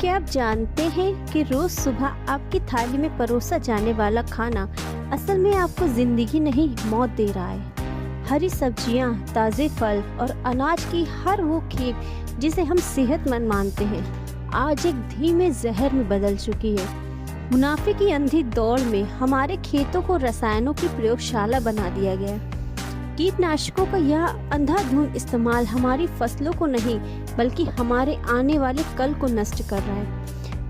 क्या आप जानते हैं कि रोज सुबह आपकी थाली में परोसा जाने वाला खाना असल में आपको जिंदगी नहीं मौत दे रहा है। हरी सब्जियां, ताजे फल और अनाज की हर वो खेप जिसे हम सेहतमंद मानते हैं आज एक धीमे जहर में बदल चुकी है। मुनाफे की अंधी दौड़ में हमारे खेतों को रसायनों की प्रयोगशाला बना दिया गया है। कीटनाशकों का यह अंधाधुंध इस्तेमाल हमारी फसलों को नहीं बल्कि हमारे आने वाले कल को नष्ट कर रहा है।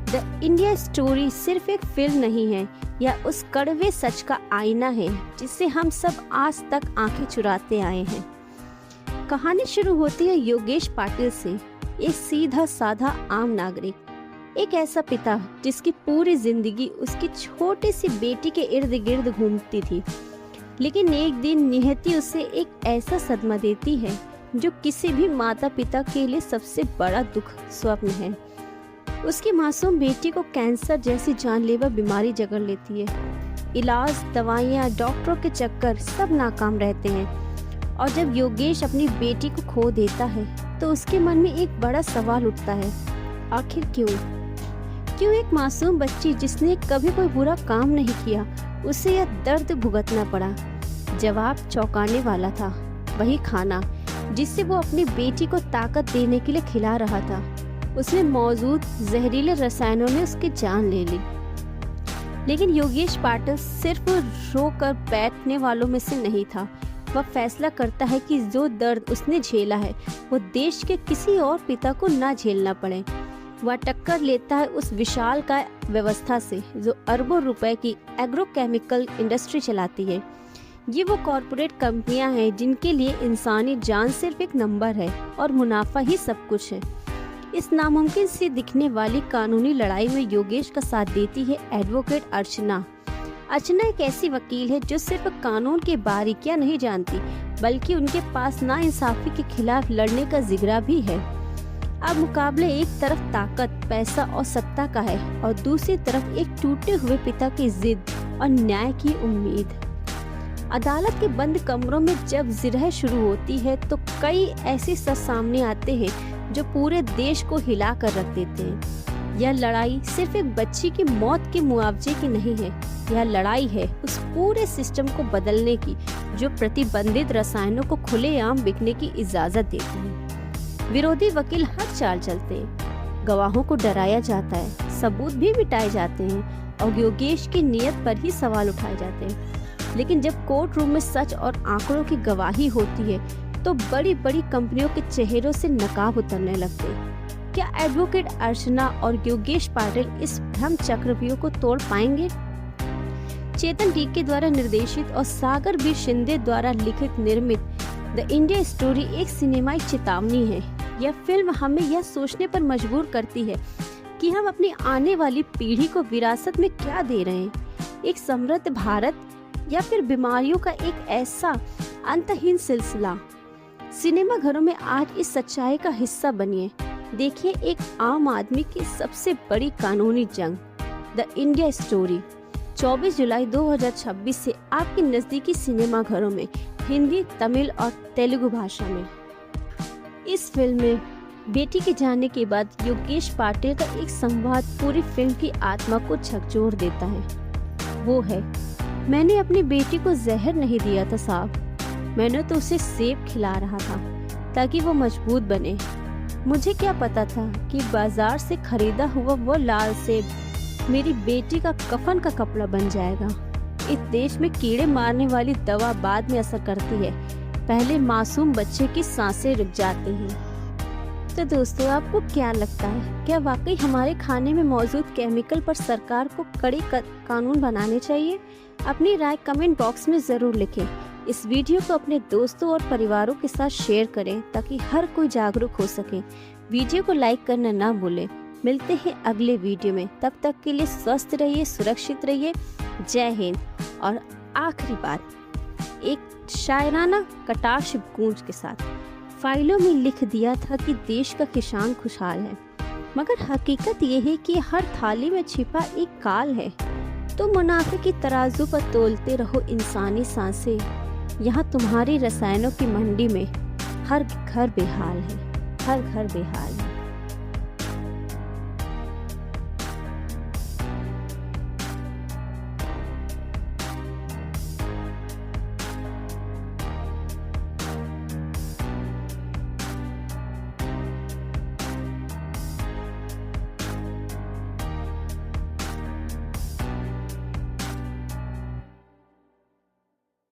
द इंडिया स्टोरी सिर्फ एक फिल्म नहीं है, यह उस कड़वे सच का आईना है जिससे हम सब आज तक आंखें चुराते आए हैं। कहानी शुरू होती है योगेश पाटिल से, एक सीधा साधा आम नागरिक, एक ऐसा पिता जिसकी पूरी जिंदगी उसकी छोटी सी बेटी के इर्द गिर्द घूमती थी। लेकिन एक दिन नियति उसे एक ऐसा सदमा देती है जो किसी भी माता पिता के लिए सबसे बड़ा दुख स्वप्न है। उसकी मासूम बेटी को कैंसर जैसी जानलेवा बीमारी जकड़ लेती है। इलाज, दवाइयाँ, डॉक्टरों के चक्कर सब नाकाम रहते हैं। और जब योगेश अपनी बेटी को खो देता है तो उसके मन में एक बड़ा सवाल उठता है, आखिर क्यों एक मासूम बच्ची जिसने कभी कोई बुरा काम नहीं किया उसे यह दर्द भुगतना पड़ा। जवाब चौंकाने वाला था, वही खाना जिससे वो अपनी बेटी को ताकत देने के लिए खिला रहा था, उसमें मौजूद जहरीले रसायनों ने उसकी जान ले ली। लेकिन योगेश पाटिल सिर्फ रोकर बैठने वालों में से नहीं था। वह फैसला करता है कि जो दर्द उसने झेला है वो देश के किसी और पिता को ना झेलना पड़े। वह टक्कर लेता है उस विशाल काय व्यवस्था से जो अरबों रुपए की एग्रोकेमिकल इंडस्ट्री चलाती है। ये वो कॉरपोरेट कंपनियां हैं जिनके लिए इंसानी जान सिर्फ एक नंबर है और मुनाफा ही सब कुछ है। इस नामुमकिन से दिखने वाली कानूनी लड़ाई में योगेश का साथ देती है एडवोकेट अर्चना। अर्चना एक ऐसी वकील है जो सिर्फ कानून की बारीकियां नहीं जानती बल्कि उनके पास नाइंसाफी के खिलाफ लड़ने का जिगरा भी है। अब मुकाबले एक तरफ ताकत, पैसा और सत्ता का है और दूसरी तरफ एक टूटे हुए पिता की जिद और न्याय की उम्मीद। अदालत के बंद कमरों में जब जिरह शुरू होती है तो कई ऐसे सच सामने आते हैं जो पूरे देश को हिला कर रख देते हैं। यह लड़ाई सिर्फ एक बच्ची की मौत के मुआवजे की नहीं है, यह लड़ाई है उस पूरे सिस्टम को बदलने की जो प्रतिबंधित रसायनों को खुलेआम बिकने की इजाजत देती है। विरोधी वकील हर चाल चलते हैं, गवाहों को डराया जाता है, सबूत भी मिटाए जाते हैं और योगेश की नीयत पर ही सवाल उठाए जाते हैं। लेकिन जब कोर्ट रूम में सच और आंकड़ों की गवाही होती है तो बड़ी बड़ी कंपनियों के चेहरों से नकाब उतरने लगते हैं। क्या एडवोकेट अर्चना और योगेश पाटिल इस भ्रम चक्रव्यूह को तोड़ पाएंगे? चेतन टीके द्वारा निर्देशित और सागर बी शिंदे द्वारा लिखित निर्मित द इंडिया स्टोरी एक सिनेमाई चेतावनी है। यह फिल्म हमें यह सोचने पर मजबूर करती है कि हम अपनी आने वाली पीढ़ी को विरासत में क्या दे रहे हैं, एक समृद्ध भारत या फिर बीमारियों का एक ऐसा अंतहीन सिलसिला। सिनेमा घरों में आज इस सच्चाई का हिस्सा बनिए। देखिए एक आम आदमी की सबसे बड़ी कानूनी जंग, द इंडिया स्टोरी, 24 जुलाई 2026 से आपके नजदीकी सिनेमा घरों में हिंदी, तमिल और तेलुगु भाषा में। इस फिल्म में बेटी के जाने के बाद योगेश पाटिल का एक संवाद पूरी फिल्म की आत्मा को झकझोर देता है। वो है, मैंने अपनी बेटी को जहर नहीं दिया था साहब, मैंने तो उसे सेब खिला रहा था ताकि वो मजबूत बने। मुझे क्या पता था कि बाजार से खरीदा हुआ वो लाल सेब मेरी बेटी का कफन का कपड़ा बन जाएगा। इस देश में कीड़े मारने वाली दवा बाद में असर करती है, पहले मासूम बच्चे की सांसें रुक जाती हैं। तो दोस्तों, आपको क्या लगता है, क्या वाकई हमारे खाने में मौजूद केमिकल पर सरकार को कड़े कानून बनाने चाहिए? अपनी राय कमेंट बॉक्स में जरूर लिखें। इस वीडियो को अपने दोस्तों और परिवारों के साथ शेयर करें ताकि हर कोई जागरूक हो सके। वीडियो को लाइक करना ना भूलें। मिलते हैं अगले वीडियो में, तब तक के लिए स्वस्थ रहिए, सुरक्षित रहिए। जय हिंद। और आखिरी बात, एक शायराना कटाक्ष गूंज के साथ, फाइलों में लिख दिया था कि देश का किसान खुशहाल है, मगर हकीकत ये है कि हर थाली में छिपा एक काल है। तो मुनाफे की तराजू पर तोलते रहो इंसानी सांसें, यहाँ तुम्हारी रसायनों की मंडी में हर घर बेहाल है, हर घर बेहाल है।